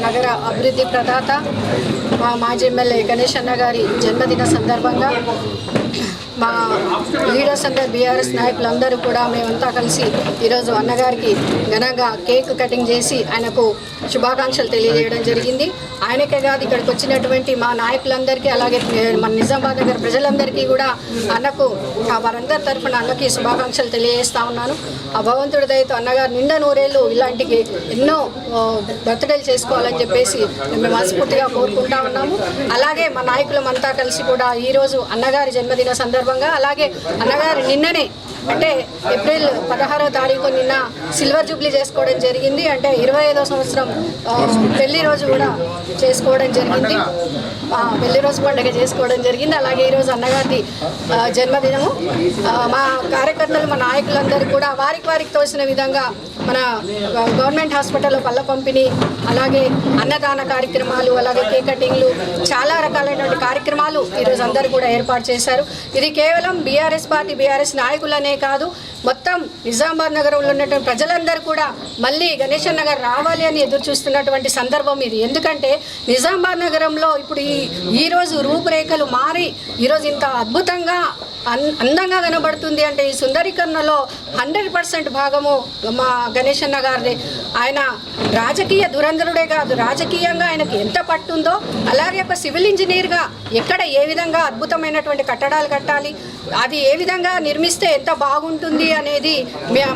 నగర అభివృద్ధి ప్రదాత మా మాజీ ఎమ్మెల్యే గణేష్ అన్న గారి జన్మదిన సందర్భంగా మా లీడర్స్ అందరు బీఆర్ఎస్ నాయకులందరూ కూడా మేమంతా కలిసి ఈరోజు అన్నగారికి ఘనంగా కేక్ కటింగ్ చేసి ఆయనకు శుభాకాంక్షలు తెలియజేయడం జరిగింది. ఆయనకే కాదు ఇక్కడికి వచ్చినటువంటి మా నాయకులందరికీ అలాగే మన నిజామాబాద్ నగర ప్రజలందరికీ కూడా అన్నకు వారందరి తరఫున అన్నకి శుభాకాంక్షలు తెలియజేస్తా ఉన్నాను. ఆ భగవంతుడి దయతో అన్నగారు నిండా నూరేళ్ళు ఇలాంటి ఎన్నో బర్త్డేలు చేసుకోవాలని చెప్పేసి మేము మనస్ఫూర్తిగా కోరుకుంటా ఉన్నాము. అలాగే మా నాయకులమంతా కలిసి కూడా ఈరోజు అన్నగారి జన్మదిన సందర్భంగా అలాగే అన్నగారు నిన్ననే అంటే ఏప్రిల్ 16వ తారీఖు నిన్న సిల్వర్ జూబ్లీ చేసుకోవడం జరిగింది. అంటే 25వ సంవత్సరం పెళ్లి రోజు కూడా చేసుకోవడం జరిగింది. పెళ్లి రోజు పండుగ చేసుకోవడం జరిగింది. అలాగే ఈరోజు అన్నగారి జన్మదినము. మా కార్యకర్తలు మా నాయకులందరూ కూడా వారికి తోచిన విధంగా మన గవర్నమెంట్ హాస్పిటల్లో పళ్ళ పంపిణీ, అలాగే అన్నదాన కార్యక్రమాలు, అలాగే కేక్ కటింగ్లు, చాలా రకాలైనటువంటి కార్యక్రమాలు ఈరోజు అందరూ కూడా ఏర్పాటు చేశారు. ఇది కేవలం బీఆర్ఎస్ పార్టీ బీఆర్ఎస్ నాయకులనే కాదు, మొత్తం నిజామాబాద్ నగరంలో ఉన్నటువంటి ప్రజలందరూ కూడా మళ్ళీ గణేష్ అన్న గారు రావాలి అని ఎదురు చూస్తున్నటువంటి సందర్భం ఇది. ఎందుకంటే నిజామాబాద్ నగరంలో ఇప్పుడు ఈరోజు రూపురేఖలు మారి ఈరోజు ఇంత అద్భుతంగా అందంగా కనబడుతుంది అంటే ఈ సుందరీకరణలో 100% భాగము మా గణేష్ అన్న గారిదే. ఆయన రాజకీయ దురంధరుడే కాదు, రాజకీయంగా ఆయనకి ఎంత పట్టుందో అలాగే ఒక సివిల్ ఇంజనీర్గా ఎక్కడ ఏ విధంగా అద్భుతమైనటువంటి కట్టడాలు కట్టాలి, అది ఏ విధంగా నిర్మిస్తే ఎంత బాగుంటుంది అనేది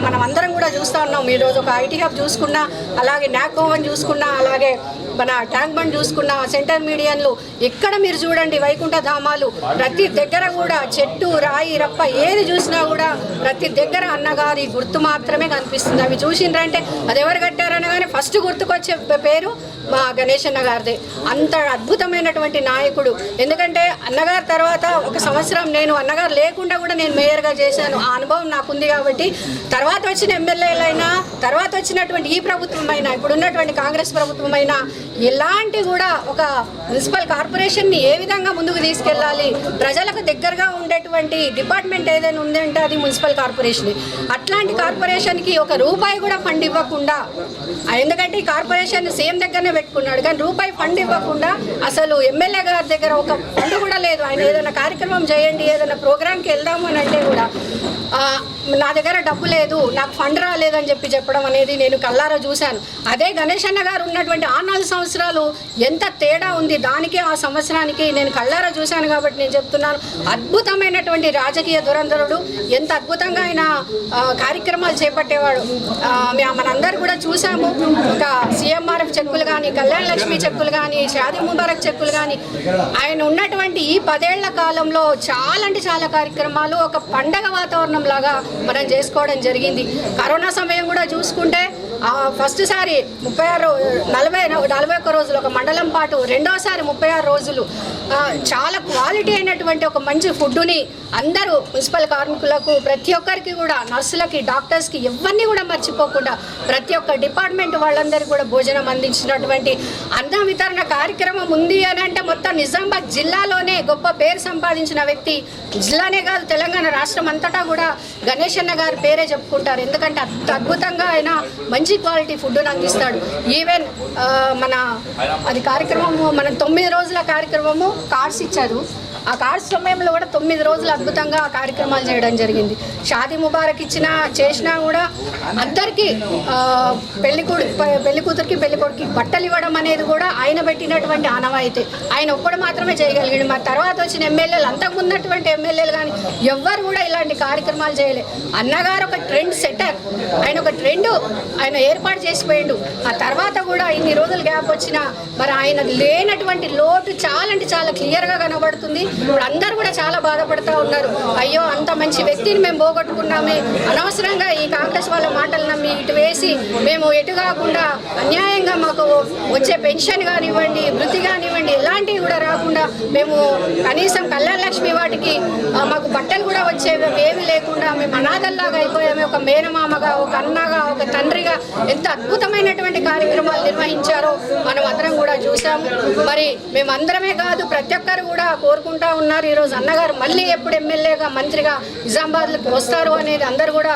మనం అందరం కూడా చూస్తూ ఉన్నాం. ఈరోజు ఒక ఐటీ హబ్ చూసుకున్నా, అలాగే నాక్ భవన్ చూసుకున్నా, అలాగే మన ట్యాంక్ బండ్ చూసుకున్నా, సెంటర్ మీడియన్లు ఎక్కడ మీరు చూడండి వైకుంఠ ధామాలు ప్రతి దగ్గర కూడా చెట్టు రాయి రప్ప ఏది చూసినా కూడా ప్రతి దగ్గర అన్నగారి గుర్తు మాత్రమే కనిపిస్తుంది. అవి చూసిండ్రంటే అది ఎవరు కట్టారనగానే ఫస్ట్ గుర్తుకొచ్చే పేరు మా గణేష్ అన్న గారిదే. అంత అద్భుతమైనటువంటి నాయకుడు. ఎందుకంటే అన్నగారి తర్వాత ఒక సంవత్సరం నేను అన్నగారు లేకుండా కూడా నేను మేయర్గా చేశాను. ఆ అనుభవం నాకుంది కాబట్టి తర్వాత వచ్చిన ఎమ్మెల్యేలైనా, తర్వాత వచ్చినటువంటి ఈ ప్రభుత్వం అయినా, ఇప్పుడు ఉన్నటువంటి కాంగ్రెస్ ప్రభుత్వం అయినా ఎలాంటి కూడా ఒక మున్సిపల్ కార్పొరేషన్ని ఏ విధంగా ముందుకు తీసుకెళ్ళాలి, ప్రజలకు దగ్గరగా ఉండేటువంటి డిపార్ట్మెంట్ ఏదైనా ఉందంటే అది మున్సిపల్ కార్పొరేషన్. అట్లాంటి కార్పొరేషన్కి ఒక రూపాయి కూడా ఫండ్ ఇవ్వకుండా, ఎందుకంటే ఈ కార్పొరేషన్ సీఎం దగ్గరనే పెట్టుకున్నాడు కానీ రూపాయి ఫండ్ ఇవ్వకుండా అసలు ఎమ్మెల్యే గారి దగ్గర ఒక ఫండ్ కూడా లేదు. ఆయన ఏదైనా కార్యక్రమం చేయండి, ఏదైనా ప్రోగ్రాంకి వెళ్దాము అని అంటే కూడా నా దగ్గర డబ్బు లేదు, నాకు ఫండ్ రాలేదని చెప్పడం అనేది నేను కల్లారా చూశాను. అదే గణేష్ అన్న గారు ఉన్నటువంటి ఆ 4 సంవత్సరాలు ఎంత తేడా ఉంది, దానికి ఆ సంవత్సరానికి నేను కల్లారా చూశాను కాబట్టి నేను చెప్తున్నాను. అద్భుతమైనటువంటి రాజకీయ దురంధరుడు. ఎంత అద్భుతంగా ఆయన కార్యక్రమాలు చేపట్టేవాడు. మనందరూ కూడా చూసాము. ఒక సీఎంఆర్ఎఫ్ చెక్కులు కానీ, కళ్యాణ లక్ష్మి చెక్కులు కానీ, షాదీ ముబారక్ చెక్కులు కానీ, ఆయన ఉన్నటువంటి ఈ 10 ఏళ్ల కాలంలో చాలా అంటే చాలా కార్యక్రమాలు ఒక పండగ వాతావరణం లాగా మనం చేసుకోవడం జరిగింది. కరోనా సమయం కూడా చూసుకుంటే ఫస్ట్ సారి 41 రోజులు ఒక మండలం పాటు, రెండోసారి 36 రోజులు చాలా క్వాలిటీ అయినటువంటి ఒక మంచి ఫుడ్ని అందరూ మున్సిపల్ కార్మికులకు ప్రతి ఒక్కరికి కూడా, నర్సులకి, డాక్టర్స్కి ఎవరిని కూడా మర్చిపోకుండా ప్రతి ఒక్క డిపార్ట్మెంట్ వాళ్ళందరికీ కూడా భోజనం అందించినటువంటి అన్న వితరణ కార్యక్రమం ఉంది అని అంటే మొత్తం నిజామాబాద్ జిల్లాలోనే గొప్ప పేరు సంపాదించిన వ్యక్తి. జిల్లానే కాదు తెలంగాణ రాష్ట్రం అంతటా కూడా గణేష్ అన్న గారి పేరే చెప్పుకుంటారు. ఎందుకంటే అద్భుతంగా ఆయన మంచి క్వాలిటీ ఫుడ్ను అందిస్తాడు. ఈవెన్ మన అది కార్యక్రమము మన 9 రోజుల కార్యక్రమము కార్డ్స్ ఇచ్చారు. ఆ కార్డ్స్ సమయంలో కూడా 9 రోజులు అద్భుతంగా కార్యక్రమాలు చేయడం జరిగింది. షాదీ ముబారక్ చేసినా కూడా అందరికీ పెళ్లి కూతురికి పెళ్లి కొడుకి బట్టలు ఇవ్వడం అనేది కూడా ఆయన పెట్టినటువంటి ఆనవాయితీ. ఆయన ఒక్కడు మాత్రమే చేయగలిగాడు. మరి తర్వాత వచ్చిన ఎమ్మెల్యేలు, అంతకుమున్నటువంటి ఎమ్మెల్యేలు కానీ ఎవ్వరు కూడా ఇలాంటి కార్యక్రమాలు చేయలేదు. అన్నగారు ఒక ట్రెండ్ సెట్టర్. ఆయన ఒక ట్రెండ్ ఆయన ఏర్పాటు చేసిపోయిండు. ఆ తర్వాత కూడా ఇన్ని రోజులు గ్యాప్ వచ్చినా మరి ఆయన లేనటువంటి లోటు చాలా అంటే చాలా క్లియర్గా కనబడుతుంది. ఇప్పుడు అందరూ కూడా చాలా బాధపడుతూ ఉన్నారు. అయ్యో అంత మంచి వ్యక్తిని మేము పోగొట్టుకున్నామే, అనవసరంగా ఈ కాంగ్రెస్ వాళ్ళ మాటలు నమ్మి ఇటు వేసి మేము ఎటు కాకుండా అన్యాయంగా మాకు వచ్చే పెన్షన్ కానివ్వండి, వృత్తి కానివ్వండి, ఎలాంటివి కూడా రాకుండా మేము కనీసం కళ్యాణ లక్ష్మి వాటికి మాకు బట్టలు కూడా వచ్చేవి ఏమి లేకుండా మేము అనాథల్లాగా అయిపోయాము. ఒక మేనమామగా, ఒక అన్నగా, ఒక తండ్రిగా ఎంత అద్భుతమైనటువంటి కార్యక్రమాలు నిర్వహించారో మనం అందరం కూడా చూసాము. మరి మేమందరమే కాదు, ప్రతి ఒక్కరు కూడా కోరుకుంటా ఉన్నారు ఈరోజు అన్నగారు మళ్ళీ ఎప్పుడు ఎమ్మెల్యేగా మంత్రిగా నిజామాబాద్కి వస్తారు అనేది అందరూ కూడా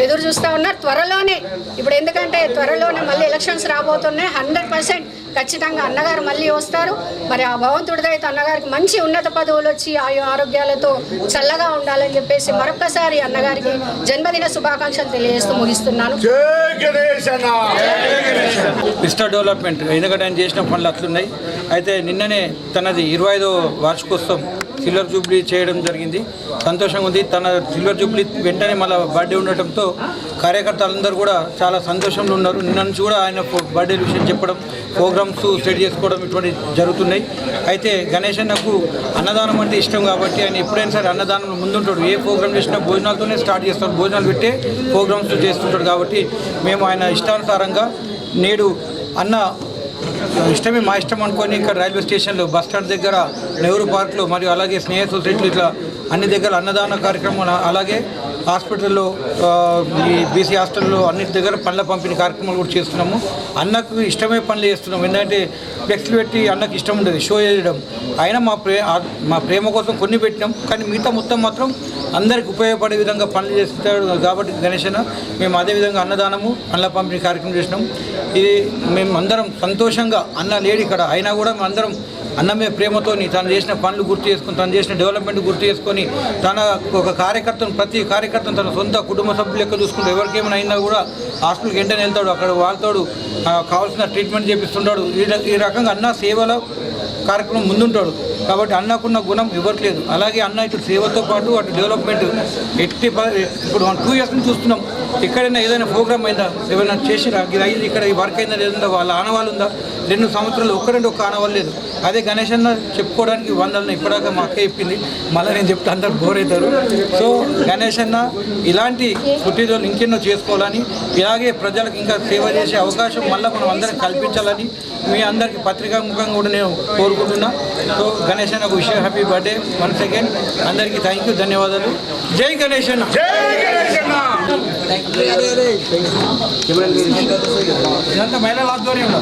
ఎదురు చూస్తూ ఉన్నారు. త్వరలోనే, ఇప్పుడు ఎందుకంటే త్వరలోనే మళ్ళీ ఎలక్షన్స్ రాబోతున్నాయి, 100% ఖచ్చితంగా అన్నగారు మళ్ళీ వస్తారు. మరి ఆ భగవంతుడిదైతే అన్నగారికి మంచి ఉన్నత పదవులు వచ్చి ఆరోగ్యాలతో చల్లగా ఉండాలని చెప్పేసి మరొక్కసారి అన్నగారికి జన్మదిన శుభాకాంక్షలు తెలియజేస్తూ ముగిస్తున్నాను. మిస్టర్ డెవలప్మెంట్ ఎందుకంటే ఆయన చేసిన పనులు అట్లున్నాయి. అయితే నిన్ననే తనది 25వ వార్షికోత్సవం సిల్వర్ జూబ్లీ చేయడం జరిగింది. సంతోషంగా ఉంది. తన సిల్వర్ జూబ్లీ వెంటనే మళ్ళీ బర్త్డే ఉండటంతో కార్యకర్తలందరూ కూడా చాలా సంతోషంలో ఉన్నారు. నిన్న నుంచి కూడా ఆయన బర్త్డే విషయం చెప్పడం, ప్రోగ్రామ్స్ సెట్ చేసుకోవడం ఇటువంటి జరుగుతున్నాయి. అయితే గణేష్ అన్నకు అన్నదానం అంటే ఇష్టం కాబట్టి ఆయన ఎప్పుడైనా సరే అన్నదానం ముందుంటాడు. ఏ ప్రోగ్రామ్ చేసినా భోజనాలతోనే స్టార్ట్ చేస్తాడు, భోజనాలు పెట్టే ప్రోగ్రామ్స్ చేస్తుంటాడు. కాబట్టి మేము ఆయన ఇష్టానుసారంగా నేడు అన్న ఇష్టమే మా ఇష్టం అనుకొని ఇక్కడ రైల్వే స్టేషన్లో బస్ స్టాండ్ దగ్గర, నెహ్రూ పార్క్లో మరియు అలాగే స్నేహ సొసైటీలు ఇట్లా అన్ని దగ్గర అన్నదాన కార్యక్రమం, అలాగే హాస్పిటల్లో ఈ బీసీ హాస్టల్లో అన్నిటి దగ్గర పనుల పంపిణీ కార్యక్రమాలు కూడా చేస్తున్నాము. అన్నకు ఇష్టమే పనులు చేస్తున్నాము. ఎందుకంటే ఫ్లెక్స్లు పెట్టి అన్నకు ఇష్టం ఉండదు షో చేయడం. అయినా మా ప్రేమ కోసం కొన్ని పెట్టినాం, కానీ మిగతా మొత్తం మాత్రం అందరికి ఉపయోగపడే విధంగా పనులు చేస్తాడు. కాబట్టి గణేష్ అన్న మేము అదేవిధంగా అన్నదానము పనుల పంపిణీ కార్యక్రమం చేసినాం. ఇది మేము అందరం సంతోషంగా, అన్న లేడు ఇక్కడ అయినా కూడా మేము అందరం అన్నమే ప్రేమతోని తను చేసిన పనులు గుర్తు చేసుకొని, తను చేసిన డెవలప్మెంట్ గుర్తు చేసుకొని, తన ఒక కార్యకర్తను ప్రతి కార్యకర్తను తన సొంత కుటుంబ సభ్యులు లెక్క చూసుకుంటూ ఎవరికి ఏమైనా అయినా కూడా హాస్పిటల్కి వెంటనే వెళ్తాడు, అక్కడ వాళ్ళతో కావాల్సిన ట్రీట్మెంట్ చేపిస్తుంటాడు. ఈ రకంగా అన్న సేవల కార్యక్రమం ముందుంటాడు. కాబట్టి అన్నకున్న గుణం ఎవరికి లేదు. అలాగే అన్న ఇటు సేవతో పాటు అటు డెవలప్మెంట్ ఇప్పుడు 2 years నుంచి చూస్తున్నాం. ఎక్కడైనా ఏదైనా ప్రోగ్రామ్ అయిందా, ఏమైనా చేసినా ఇది అయింది, ఇక్కడ ఈ వర్క్ అయిందా లేదంటే వాళ్ళ ఆనవాళ్ళు ఉందా, 2 సంవత్సరాలు ఒక్క ఆనవాళ్ళు లేదు. అదే గణేష్ అన్న చెప్పుకోవడానికి 100 ఇప్పటిదాకా మా అక్క చెప్పింది, మళ్ళీ నేను చెప్తే అందరు బోర్ అవుతారు. సో గణేష్ అన్న ఇలాంటి పుట్టినరోజులు ఇంకెన్నో చేసుకోవాలని, ఇలాగే ప్రజలకు ఇంకా సేవ చేసే అవకాశం మళ్ళీ మనం అందరికి కల్పించాలని మీ అందరికీ పత్రికాముఖంగా కూడా నేను కోరుకుంటున్నా. సో గణేష్ అన్నకు హ్యాపీ బర్త్డే వన్స్ అగైన్. అందరికీ థ్యాంక్ యూ, ధన్యవాదాలు. జై గణేష్ అన్న. ఇదంతా మహిళల ఆధ్వర్యంలో